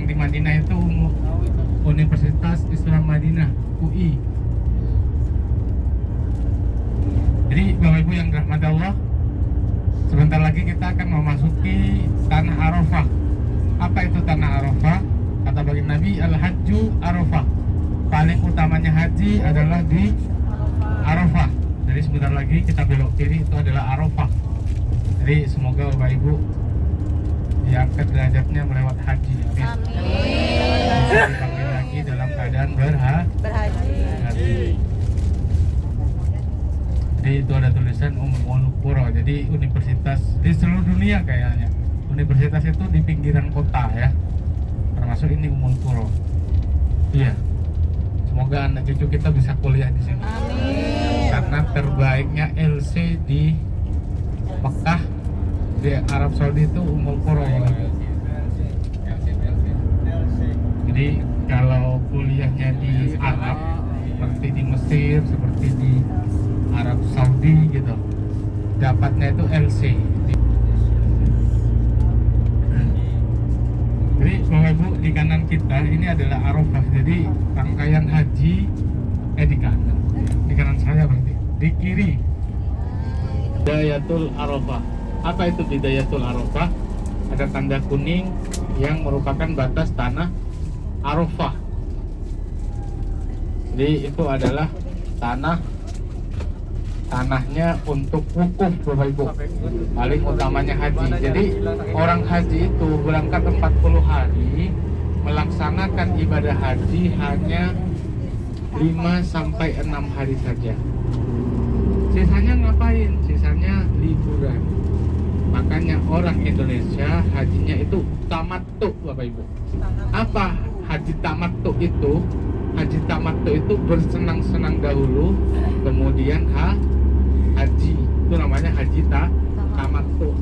yang di Madinah itu Universitas Islam Madinah, UI. Jadi Bapak Ibu yang dirahmati Allah, sebentar lagi kita akan memasuki Tanah Arafah. Apa itu Tanah Arafah? Kata baginda Nabi, Al-Hajju Arafah. Paling utamanya haji adalah di Arafah. Jadi sebentar lagi kita belok kiri, itu adalah Arafah. Jadi semoga Bapak Ibu diangkat derajatnya melewat haji. Amin. Dipanggil lagi dalam keadaan berhaji. Jadi itu ada tulisan Qura. Jadi universitas di seluruh dunia kayaknya. Universitas itu di pinggiran kota ya. Termasuk ini Qura. Iya. Semoga anak cucu kita bisa kuliah di sini. Amin. Karena terbaiknya LC di Mekah, di Arab Saudi itu Qura ya. Jadi kalau kuliahnya di Arab seperti di Mesir, seperti di Arab Saudi gitu, dapatnya itu LC. Jadi Bapak Ibu, di kanan kita ini adalah Arafah. Jadi rangkaian haji di kanan saya berarti. Di kiri Bidayatul Arafah. Apa itu Bidayatul Arafah? Ada tanda kuning yang merupakan batas tanah Arafah. Jadi itu adalah tanahnya untuk wukuf Bapak Ibu. Paling utamanya haji. Jadi orang haji itu berangkat 40 hari, melaksanakan ibadah haji hanya 5 sampai 6 hari saja. Sisanya ngapain? Sisanya liburan. Makanya orang Indonesia hajinya itu tamattu Bapak Ibu. Apa haji tamattu itu? Haji tamattu itu bersenang-senang dahulu, kemudian haji. Itu namanya haji tamattu.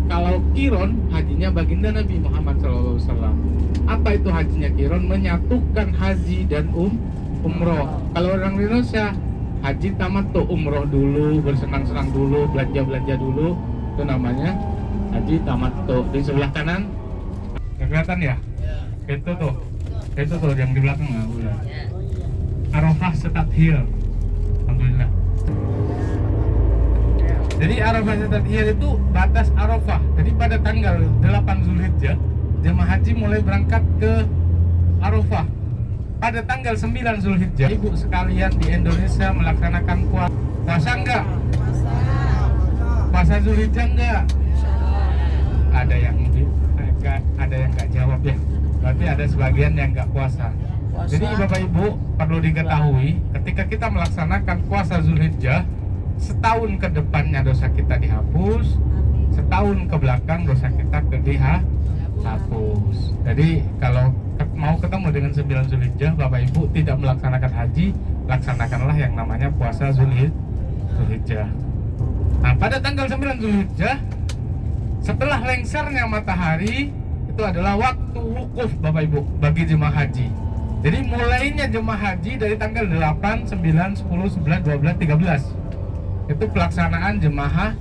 Kalau kiron, hajinya baginda Nabi Muhammad SAW. Apa itu hajinya kiron? Menyatukan haji dan umroh. Kalau orang Indonesia, haji tamattu, umroh dulu, bersenang-senang dulu, belanja-belanja dulu. Itu namanya haji tamattu. Di sebelah kanan, kelihatan ya? Itu tuh yang di belakang nggak udah. Arafah Start Hill. Alhamdulillah. Jadi Arafah Start Hill itu batas Arafah. Jadi pada tanggal 8 Zulhijjah, jemaah haji mulai berangkat ke Arafah. Pada tanggal 9 Zulhijjah, ibu sekalian di Indonesia melaksanakan puasa enggak? Puasa Zulhijjah enggak? Ada yang nggak jawab ya. Berarti ada sebagian yang nggak puasa. Jadi Bapak Ibu perlu diketahui, ketika kita melaksanakan puasa Zulhijjah, setahun ke depannya dosa kita dihapus, setahun ke belakang dosa kita dihapus. Jadi kalau mau ketemu dengan 9 Zulhijjah, Bapak Ibu tidak melaksanakan haji, laksanakanlah yang namanya puasa Zulhijjah. Nah, pada tanggal 9 Zulhijjah, setelah lengsernya matahari, itu adalah waktu wukuf Bapak Ibu bagi jemaah haji. Jadi mulainya jemaah haji dari tanggal 8, 9, 10, 11, 12, 13. Itu pelaksanaan jemaah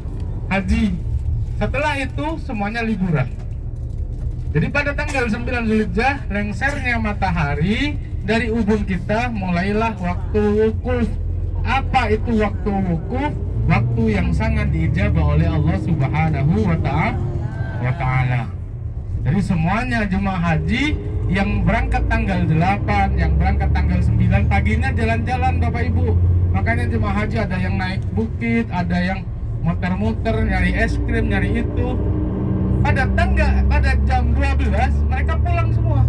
haji. Setelah itu semuanya liburan. Jadi pada tanggal 9 Zulhijjah, lengsernya matahari, dari ubun kita mulailah waktu wukuf. Apa itu waktu wukuf? Waktu yang sangat diijabah oleh Allah Subhanahu wa Ta'ala. Jadi semuanya jemaah haji yang berangkat tanggal 8, yang berangkat tanggal 9, paginya jalan-jalan Bapak Ibu. Makanya jemaah haji ada yang naik bukit, ada yang muter-muter nyari es krim, nyari itu. Pada jam 12 mereka pulang semua.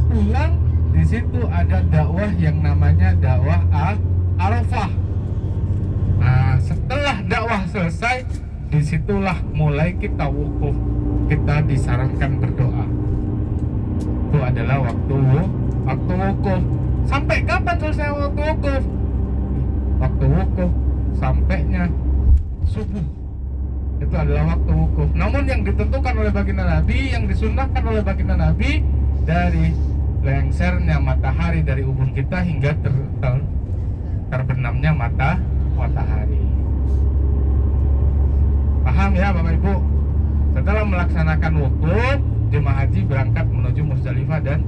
Pulang, di situ ada dakwah yang namanya dakwah Arafah. Nah, setelah dakwah selesai, disitulah mulai kita wukuf. Kita disarankan berdoa. Itu adalah waktu wukuf. Sampai kapan selesai waktu wukuf? Waktu wukuf sampainya subuh. Itu adalah waktu wukuf. Namun yang ditentukan oleh baginda Nabi, yang disunnahkan oleh baginda Nabi, dari lengsernya matahari dari ubun kita hingga terbenamnya matahari. Paham ya Bapak Ibu? Setelah melaksanakan wukuf, jemaah haji berangkat menuju Musdalifah dan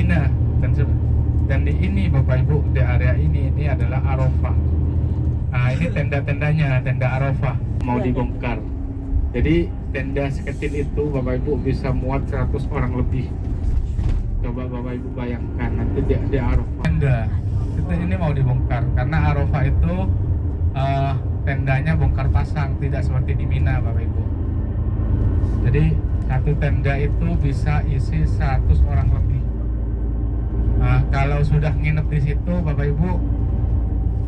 Mina dan di ini Bapak Ibu, di area ini adalah Arafah. Nah, ini tenda-tendanya, tenda Arafah mau dibongkar. Jadi tenda sekecil itu Bapak Ibu bisa muat 100 orang lebih. Coba Bapak Ibu bayangkan nanti di Arafah. Tenda itu ini mau dibongkar karena Arafah itu tendanya bongkar pasang, tidak seperti di Mina Bapak Ibu. Jadi satu tenda itu bisa isi 100 orang lebih. Nah, kalau sudah nginep di situ Bapak Ibu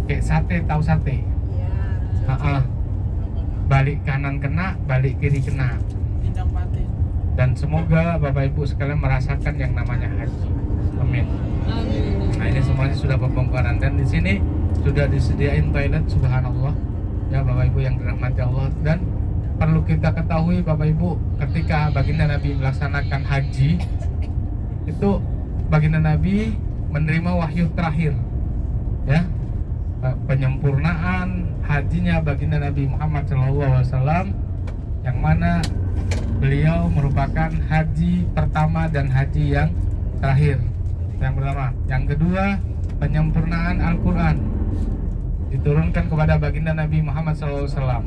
kayak sate, tahu sate? Ya, balik kanan kena, balik kiri kena. Dan semoga Bapak Ibu sekalian merasakan yang namanya haji. Amin. Nah, ini semuanya sudah pembongkaran dan di sini sudah disediain toilet, subhanallah. Ya Bapak Ibu yang dirahmati Allah. Dan perlu kita ketahui Bapak Ibu, ketika baginda Nabi melaksanakan haji itu baginda Nabi menerima wahyu terakhir, ya, penyempurnaan hajinya baginda Nabi Muhammad SAW, yang mana beliau merupakan haji pertama dan haji yang terakhir. Yang pertama, yang kedua penyempurnaan Al-Quran diturunkan kepada baginda Nabi Muhammad SAW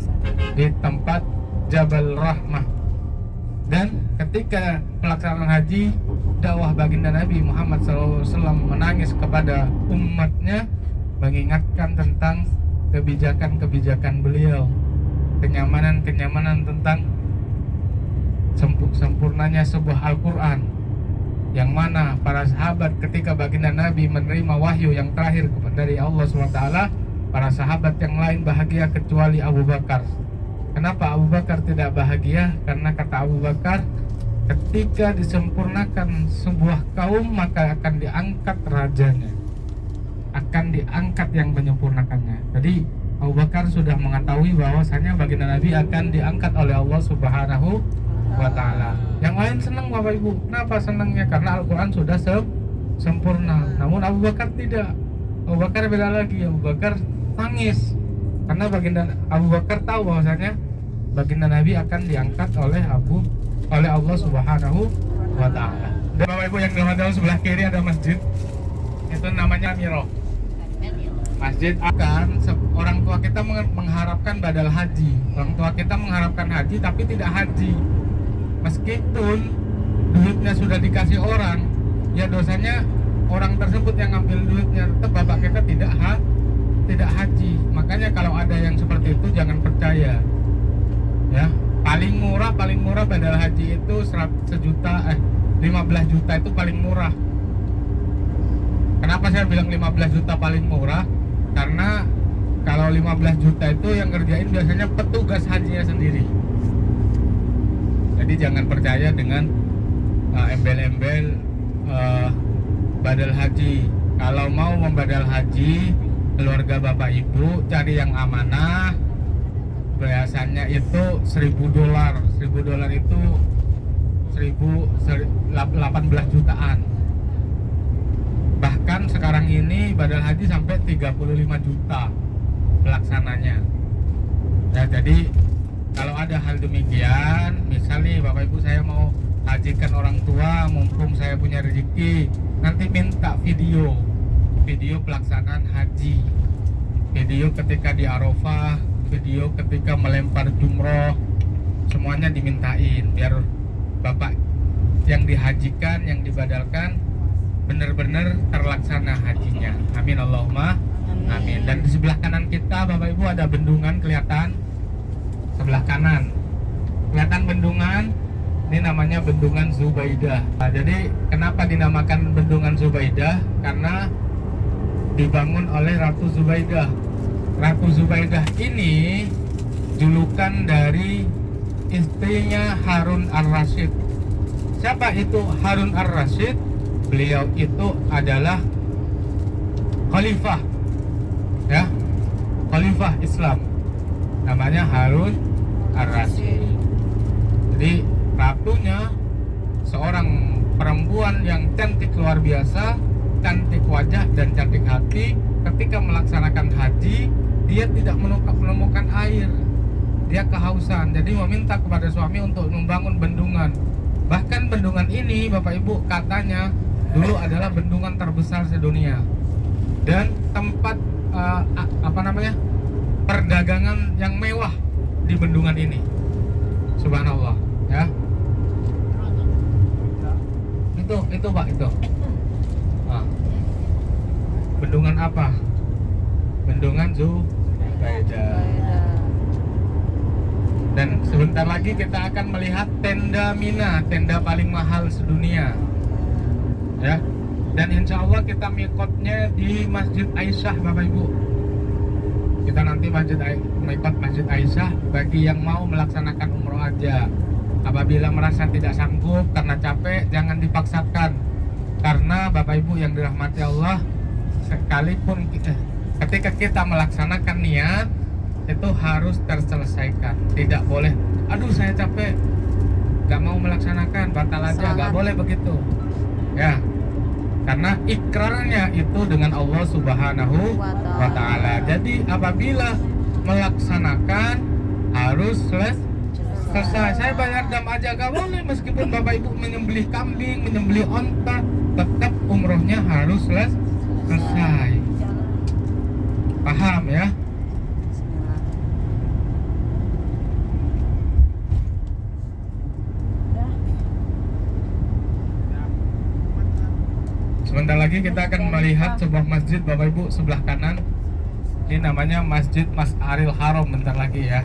di tempat Jabal Rahmah. Dan ketika pelaksanaan haji, dakwah baginda Nabi Muhammad SAW menangis kepada umatnya, mengingatkan tentang kebijakan-kebijakan beliau, kenyamanan-kenyamanan tentang sempurnanya sebuah Al-Quran, yang mana para sahabat ketika baginda Nabi menerima wahyu yang terakhir dari Allah SWT, para sahabat yang lain bahagia kecuali Abu Bakar. Kenapa Abu Bakar tidak bahagia? Karena kata Abu Bakar, ketika disempurnakan sebuah kaum maka akan diangkat rajanya, akan diangkat yang menyempurnakannya. Jadi Abu Bakar sudah mengetahui bahwasanya baginda Nabi akan diangkat oleh Allah Subhanahu wa Ta'ala. Yang lain senang Bapak Ibu. Kenapa senangnya? Karena Al-Quran sudah sempurna. Namun Abu Bakar tidak. Abu Bakar beda lagi. Abu Bakar tangis karena baginda Abu Bakar tahu bahwasanya baginda Nabi akan diangkat oleh Allah Subhanahu wa Ta'ala. Dan Bapak Ibu yang dirahmati Allah, sebelah kiri ada masjid. Itu namanya Miro. Masjid akan orang tua kita mengharapkan badal haji. Orang tua kita mengharapkan haji tapi tidak haji. Meskipun duitnya sudah dikasih orang, ya dosanya orang tersebut yang ngambil duitnya, tetap bapak kita tidak haji. Makanya kalau ada yang seperti itu jangan percaya. Ya, paling murah badal haji itu 15 juta itu paling murah. Kenapa saya bilang 15 juta paling murah? Karena kalau 15 juta itu yang ngerjain biasanya petugas hajinya sendiri. Jadi jangan percaya dengan embel-embel badal haji. Kalau mau membadal haji, keluarga Bapak Ibu cari yang amanah. Biasanya itu $1.000. $1.000 itu 18 jutaan. Bahkan sekarang ini badal haji sampai 35 juta pelaksananya. Ya, jadi kalau ada hal demikian, misalnya Bapak Ibu saya mau hajikan orang tua, mumpung saya punya rezeki, nanti minta video pelaksanaan haji, video ketika di Arafah, video ketika melempar jumroh, semuanya dimintain biar Bapak yang dihajikan, yang dibadalkan benar-benar terlaksana hajinya. Amin Allahumma amin. Dan di sebelah kanan kita Bapak Ibu ada bendungan, kelihatan sebelah kanan kelihatan bendungan. Ini namanya Bendungan Zubaidah. Nah, jadi kenapa dinamakan Bendungan Zubaidah? Karena dibangun oleh Ratu Zubaidah. Ratu Zubaidah ini julukan dari istrinya Harun Ar-Rasyid. Siapa itu Harun Ar-Rasyid? Beliau itu adalah khalifah, ya, khalifah Islam. Namanya Harun Ar-Rasyid. Jadi ratunya seorang perempuan yang cantik luar biasa, cantik wajah dan cantik hati. Ketika melaksanakan haji, dia tidak menemukan air, dia kehausan. Jadi meminta kepada suami untuk membangun bendungan. Bahkan bendungan ini Bapak Ibu katanya dulu adalah bendungan terbesar sedunia dan tempat perdagangan yang mewah di bendungan ini. Subhanallah, ya. Itu Pak, itu. Nah, bendungan apa? Bendungan Zubaidah. Dan sebentar lagi kita akan melihat tenda Mina, tenda paling mahal sedunia, ya. Dan insya Allah kita mikotnya di Masjid Aisyah, Bapak Ibu. Kita nanti mikot Masjid Aisyah bagi yang mau melaksanakan umroh aja. Apabila merasa tidak sanggup karena capek, jangan dipaksakan. Karena Bapak Ibu yang dirahmati Allah, sekalipun ketika kita melaksanakan niat itu harus terselesaikan. Tidak boleh, aduh saya capek, gak mau melaksanakan, batal aja, gak boleh begitu, ya. Karena ikrarnya itu dengan Allah Subhanahu wa Ta'ala. Jadi apabila melaksanakan harus selesai. Saya bayar dam aja gak boleh, meskipun Bapak Ibu menyembelih kambing, menyembelih onta, tetap umrohnya harus selesai. Paham ya? Sebentar lagi kita akan melihat sebuah masjid, Bapak Ibu, sebelah kanan. Ini namanya Masjid Mas'aril Haram, bentar lagi ya.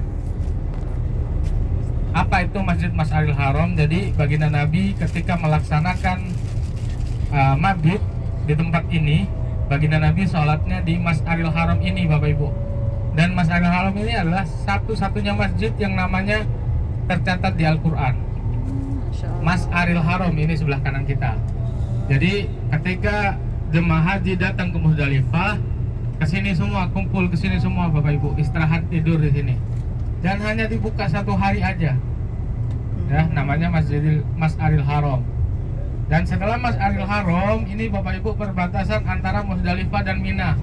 Apa itu Masjid Mas'aril Haram? Jadi baginda Nabi ketika melaksanakan mabit di tempat ini, baginda Nabi sholatnya di Mas'aril Haram ini, Bapak Ibu. Dan Mas'aril Haram ini adalah satu-satunya masjid yang namanya tercatat di Al-Quran. Mas'aril Haram ini sebelah kanan kita. Jadi ketika jemaah haji datang ke Muzdalifah, kesini semua, kumpul kesini semua, Bapak Ibu, istirahat tidur di sini. Dan hanya dibuka satu hari aja, ya, namanya Mas'aril Haram. Dan setelah Mas'aril Haram ini, Bapak Ibu, perbatasan antara Muzdalifah dan Mina.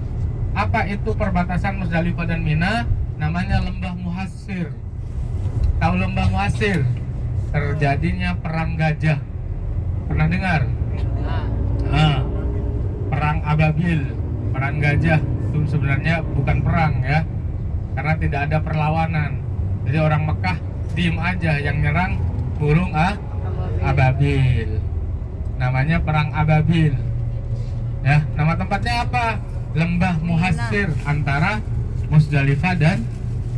Apa itu perbatasan Muzdalifah dan Mina? Namanya Lembah Muhassir. Tahu Lembah Muhassir? Terjadinya perang gajah. Pernah dengar? Perang Ababil, perang gajah. Itu sebenarnya bukan perang, ya, karena tidak ada perlawanan. Jadi orang Mekah diem aja, yang nyerang burung Ababil. Namanya perang Ababil. Ya, nama tempatnya apa? Lembah Muhassir, antara Muzdalifah dan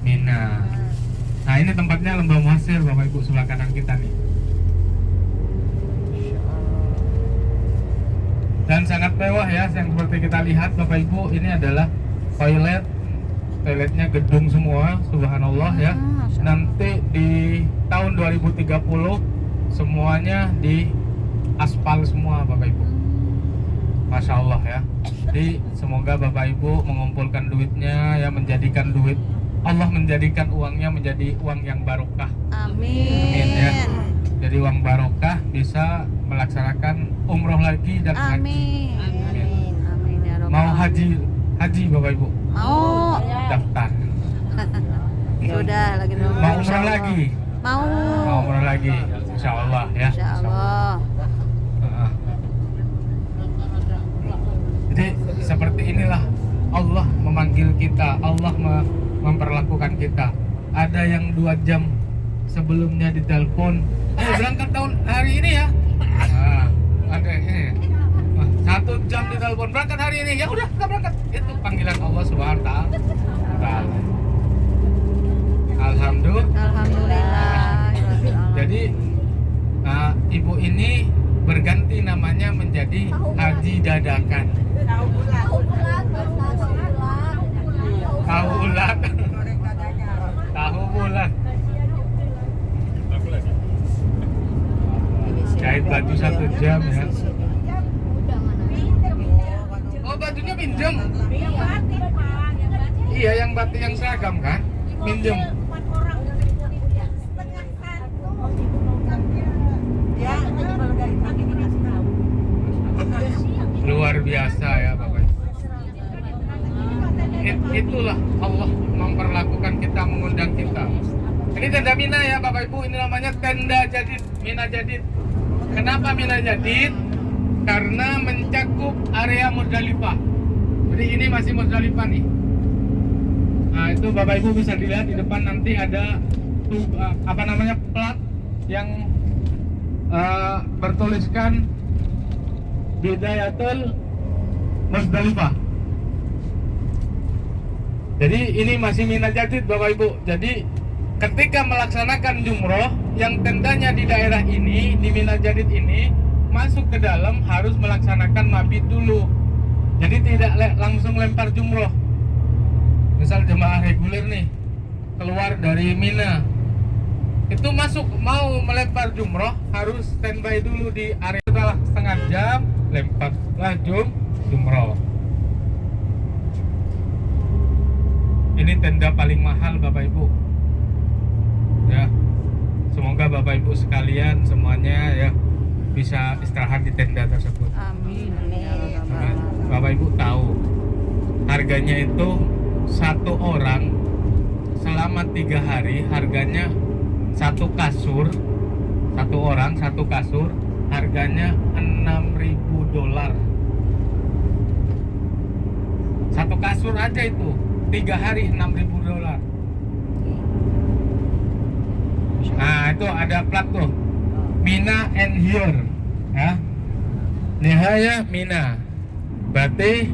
Mina. Nah, ini tempatnya Lembah Muhassir, Bapak Ibu, sebelah kanan kita nih. Dan sangat mewah ya, yang seperti kita lihat, Bapak Ibu, ini adalah toiletnya gedung semua, subhanallah ya. Nanti di tahun 2030 semuanya di aspal semua, Bapak Ibu. Masya Allah ya. Jadi semoga Bapak Ibu mengumpulkan duitnya ya, menjadikan duit, Allah menjadikan uangnya menjadi uang yang barokah. Amin ya. Jadi uang barokah, bisa melaksanakan umroh lagi dan haji. Amin ya Rabbal. Mau haji Bapak Ibu? Mau. Daftar. Sudah lagi dulu. Mau umroh lagi? Mau umroh lagi, insya Allah ya. Insya Allah. Jadi seperti inilah Allah memanggil kita, Allah memperlakukan kita. Ada yang 2 jam sebelumnya ditelepon, berangkat tahun hari ini ya. Nah, ada ini. 1 jam ditelepon, berangkat hari ini. Ya udah, kita berangkat. Itu panggilan Allah Subhanahu wa Ta'ala. Alhamdulillah. Jadi ibu ini berganti namanya menjadi Haji Dadakan. Tahu bulat. Tahu bulat. Jahit baju 1 jam ya. Oh, bajunya pinjem. Iya, yang batik yang seragam kan? Pinjem. Luar biasa ya Bapak. Itulah Allah memperlakukan kita, mengundang kita. Ini tenda Mina ya Bapak Ibu, ini namanya tenda Jadid, Mina Jadid. Kenapa Mina Jadid? karena mencakup area Muzdalifah. Jadi ini masih Muzdalifah nih. Nah itu Bapak Ibu bisa dilihat di depan nanti ada plat yang bertuliskan Bidayatul Muzdalifah. Jadi ini masih Mina Jadid Bapak Ibu. Jadi ketika melaksanakan jumroh yang tendanya di daerah ini, di Mina Jadid ini, masuk ke dalam harus melaksanakan mabit dulu. Jadi tidak langsung lempar jumroh. Misal jemaah reguler nih keluar dari Mina, itu masuk mau melempar jumroh harus standby dulu di area. Setelah setengah jam lemparlah jumroh. Ini tenda paling mahal Bapak Ibu ya. Semoga Bapak Ibu sekalian semuanya ya bisa istirahat di tenda tersebut. Amin. Amin. Bapak Ibu tahu harganya itu satu orang selama 3 hari harganya satu kasur, satu orang satu kasur harganya $6.000. Satu kasur aja itu 3 hari $6.000. Nah itu ada plat tuh Mina and here ya. Nihaya Mina. Berarti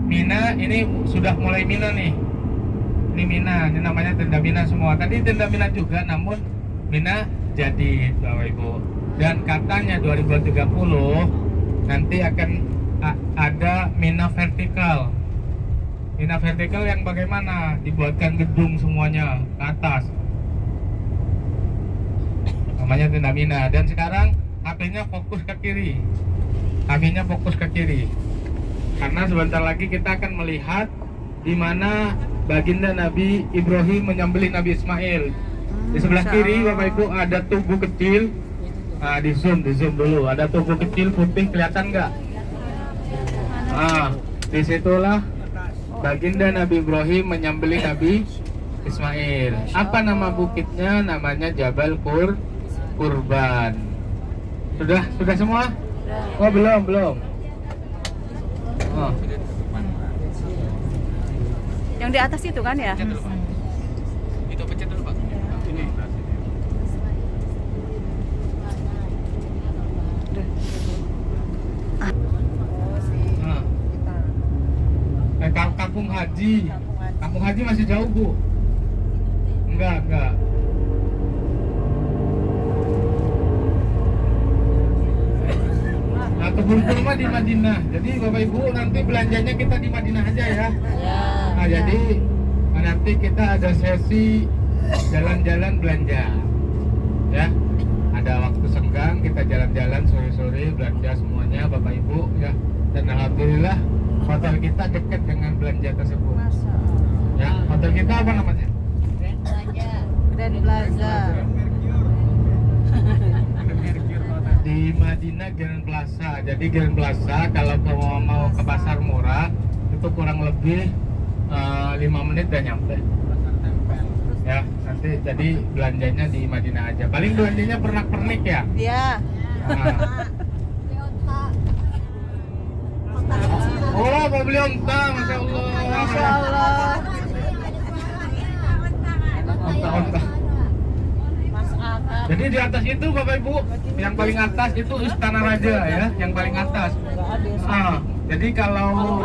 Mina ini sudah mulai Mina nih. Ini Mina, ini namanya tenda Mina semua. Tadi tenda Mina juga, namun Mina jadi Bapak Ibu. Dan katanya 2030 nanti akan ada Mina vertikal. Mina vertikal yang bagaimana? Dibuatkan gedung semuanya ke atas. Namanya tenda Mina. Dan sekarang HP-nya fokus ke kiri. HP-nya fokus ke kiri. Karena sebentar lagi kita akan melihat di mana baginda Nabi Ibrahim menyembelih Nabi Ismail. Di sebelah kiri Bapak Ibu ada tugu kecil. Nah, di zoom dulu. Ada tugu kecil putih, kelihatan nggak? Disitulah baginda Nabi Ibrahim menyembelih Nabi Ismail. Apa nama bukitnya? Namanya Jabal Kurban. Sudah semua? Oh belum. Oh. Yang di atas itu kan ya? Itu pencet dulu Pak. Ini. Kampung Haji. Kampung Haji masih jauh Bu? Enggak. Nah, kebun kurma di Madinah. Jadi Bapak Ibu nanti belanjanya kita di Madinah aja ya. Nah, jadi nanti kita ada sesi jalan-jalan belanja. Ya. Ada waktu senggang kita jalan-jalan sore-sore belanja semuanya Bapak Ibu ya. Dan alhamdulillah hotel kita dekat dengan belanja tersebut. Ya, hotel kita apa namanya? Grand Plaza. Di Madinah Grand Plaza. Jadi Grand Plaza kalau kamu mau ke pasar murah itu kurang lebih 5 menit udah nyampe. Ya, nanti jadi belanjanya di Madinah aja. Paling belanjanya pernak-pernik ya. Iya. Oh, mau beli onta, Masya Allah. Masya Allah. Onta. Jadi di atas itu Bapak Ibu, yang paling atas itu Istana Raja ya, yang paling atas. Jadi kalau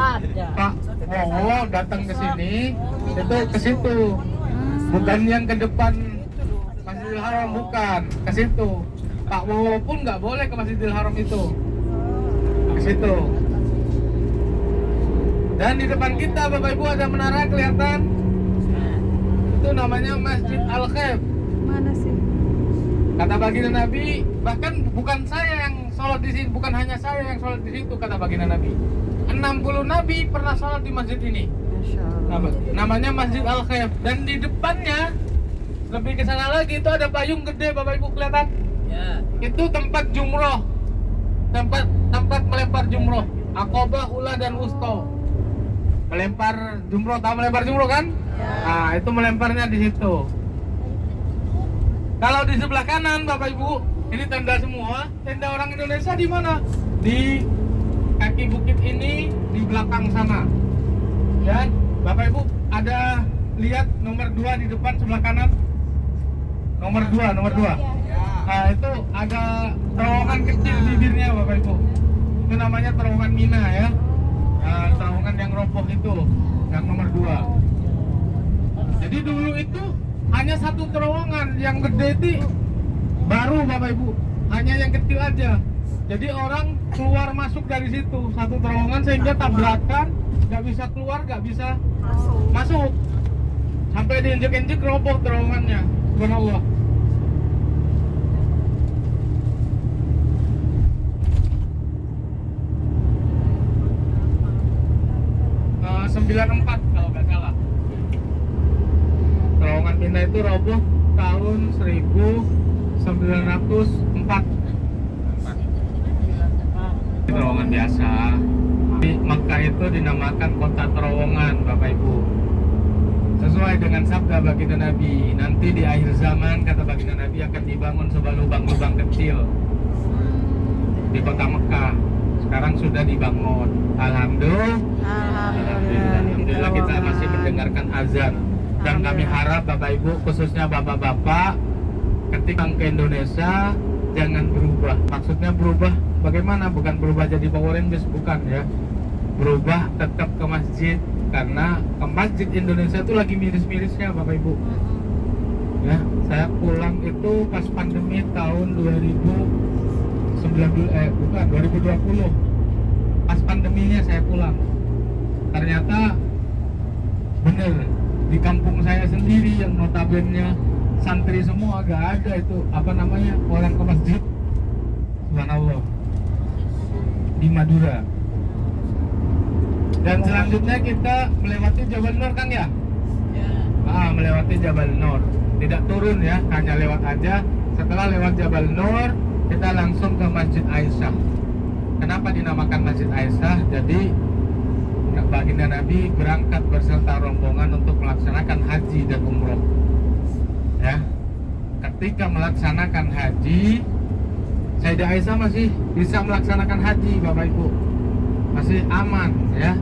Pak Wowo datang ke sini, itu ke situ, bukan yang ke depan Masjidil Haram, bukan ke situ. Pak Wowo pun nggak boleh ke Masjidil Haram itu, ke situ. Dan di depan kita Bapak Ibu ada menara kelihatan, itu namanya Masjid Al-Khaif. Mana sih? Kata baginda Nabi, bahkan bukan saya yang sholat di sini, bukan hanya saya yang sholat di situ, kata baginda Nabi. 60 Nabi pernah sholat di masjid ini. Masya Allah. Namanya Masjid Al-Khaif. Dan di depannya, lebih ke sana lagi, itu ada payung gede, Bapak Ibu kelihatan? Ya. Itu tempat jumroh, tempat melempar jumroh. Aqobah, Ula, dan Wusto. Melempar jumroh, tahu melempar jumroh kan? Ya. Nah, itu melemparnya di situ. Kalau di sebelah kanan Bapak Ibu, ini tenda semua. Tenda orang Indonesia di mana? di kaki bukit ini di belakang sana. Dan Bapak Ibu ada lihat nomor 2 di depan sebelah kanan? Nomor 2. Nah, itu ada terowongan kecil bibirnya Bapak Ibu. Itu namanya terowongan Mina ya. Nah, terowongan yang roboh itu, yang nomor 2. Jadi dulu itu hanya satu terowongan, yang gede itu baru Bapak Ibu. Hanya yang kecil aja. Jadi orang keluar masuk dari situ satu terowongan sehingga tabrakan, nggak bisa keluar, nggak bisa masuk. Sampai diinjek-injek roboh terowongannya. Subhanallah. Nah, 94 kalau nggak salah. Terowongan Mina itu roboh tahun 1904. Terowongan biasa. Di Mekah itu dinamakan kota terowongan, Bapak Ibu. Sesuai dengan sabda baginda Nabi, nanti di akhir zaman kata baginda Nabi akan dibangun sebuah lubang-lubang kecil di kota Mekah. Sekarang sudah dibangun. Alhamdulillah kita masih mendengarkan azan. Dan kami harap Bapak Ibu, khususnya Bapak-bapak, ketika ke Indonesia jangan berubah. Maksudnya berubah bagaimana? Bukan berubah jadi Power Rangers, bukan ya. Berubah tetap ke masjid, karena ke masjid Indonesia itu lagi miris-mirisnya Bapak Ibu. Ya, saya pulang itu pas pandemi tahun 2020. Pas pandeminya saya pulang. Ternyata bener di kampung saya sendiri yang notabene santri semua agak ada itu orang ke masjid. Subhanallah. Di Madura. Dan selanjutnya kita melewati Jabal Nur kan ya? Melewati Jabal Nur. Tidak turun ya, hanya lewat aja. Setelah lewat Jabal Nur, kita langsung ke Masjid Aisyah. Kenapa dinamakan Masjid Aisyah? Jadi baginda Nabi berangkat berserta rombongan untuk melaksanakan haji dan umroh. Ya, ketika melaksanakan haji, Sayyidah Aisyah masih bisa melaksanakan haji, Bapak Ibu, masih aman ya.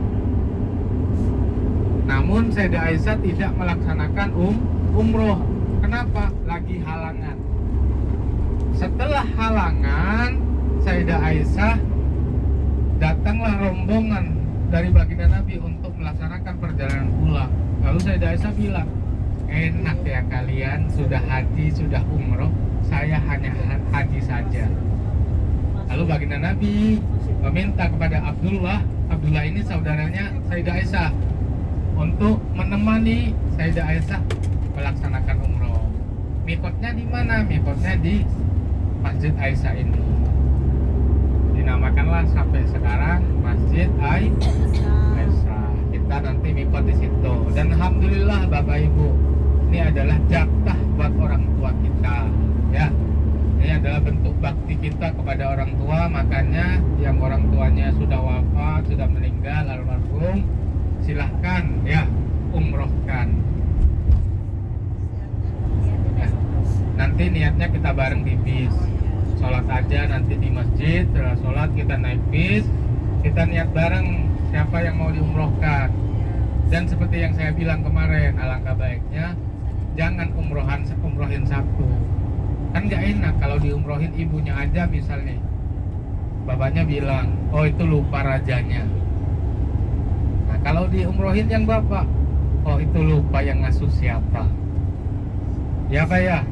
Namun Sayyidah Aisyah tidak melaksanakan umroh. Kenapa? Lagi halangan. Setelah halangan, Sayyidah Aisyah datanglah rombongan dari baginda Nabi untuk melaksanakan perjalanan pulang. Lalu Sayyidah Aisyah bilang, enak ya kalian, sudah haji, sudah umroh, saya hanya haji saja. Lalu baginda Nabi meminta kepada Abdullah ini saudaranya Sayyidah Aisyah, untuk menemani Sayyidah Aisyah melaksanakan umroh. Mikotnya di mana? Mikotnya di Masjid Aisyah ini. Dinamakanlah sampai sekarang Masjid Aisyah. Kita nanti mikot di situ. Dan alhamdulillah Bapak Ibu, ini adalah jatah buat orang tua kita, ya. Ini adalah bentuk bakti kita kepada orang tua. Makanya yang orang tuanya sudah wafat, sudah meninggal, almarhum, silahkan ya umrohkan. Ya. Nanti niatnya kita bareng di bis. Sholat aja nanti di masjid. Setelah sholat kita naik bis, kita niat bareng siapa yang mau diumrohkan. Dan seperti yang saya bilang kemarin, alangkah baiknya jangan umrohin satu. Kan gak enak kalau diumrohin ibunya aja misalnya, bapaknya bilang, oh itu lupa rajanya. Nah kalau diumrohin yang bapak, oh itu lupa yang ngasuh siapa. Ya Pak ya.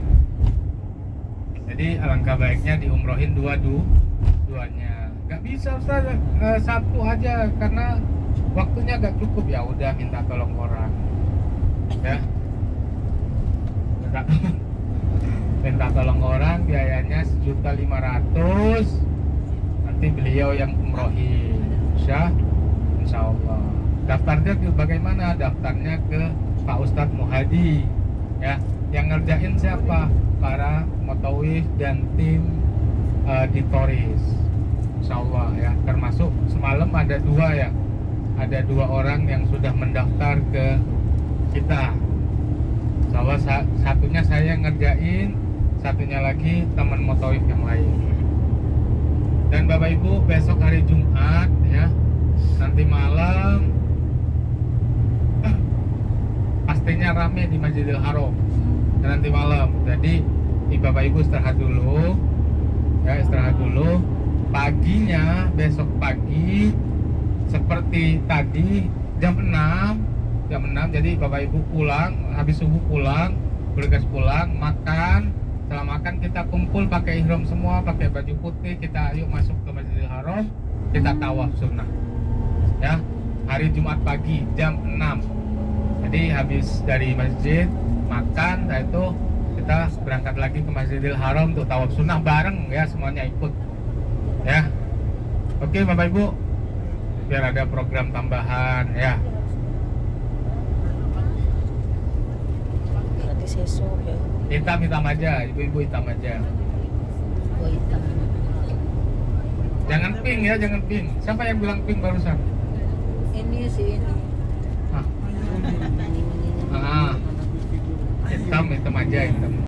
Jadi alangkah baiknya diumrohin duanya. Gak bisa Ustaz, satu aja karena waktunya gak cukup, ya udah minta tolong orang. Ya. Minta tolong orang, biayanya 1.500.000. Nanti beliau yang umrohin. Insya Allah. Daftarnya bagaimana? Daftarnya ke Pak Ustadz Muhadi. Ya, yang ngerjain siapa? Para mutawif dan tim di Toris. Insya Allah ya. Termasuk semalam ada 2 ya. Ada 2 orang yang sudah mendaftar ke kita. Insya Allah satunya saya ngerjain, satunya lagi teman mutawif yang lain. Dan Bapak Ibu besok hari Jumat ya, nanti malam pastinya rame di Masjidil Haram. Dan nanti malam, jadi Bapak Ibu istirahat dulu ya, istirahat dulu. Paginya besok pagi seperti tadi jam 6, jadi Bapak Ibu pulang, habis subuh pulang, bergegas pulang, makan. Setelah makan kita kumpul pakai ihram semua, pakai baju putih, kita yuk masuk ke Masjidil Haram, kita tawaf sunnah ya, hari Jumat pagi jam 6. Jadi habis dari masjid makan, nah itu kita berangkat lagi ke Masjidil Haram untuk tawaf sunnah bareng ya, semuanya ikut ya. Oke Bapak Ibu, biar ada program tambahan ya. Berarti sesuk ya. Hitam aja, ibu-ibu hitam aja. Oh, hitam. Jangan pink ya, jangan pink. Siapa yang bilang pink barusan? Ini sih ini. Hitam aja, hitam.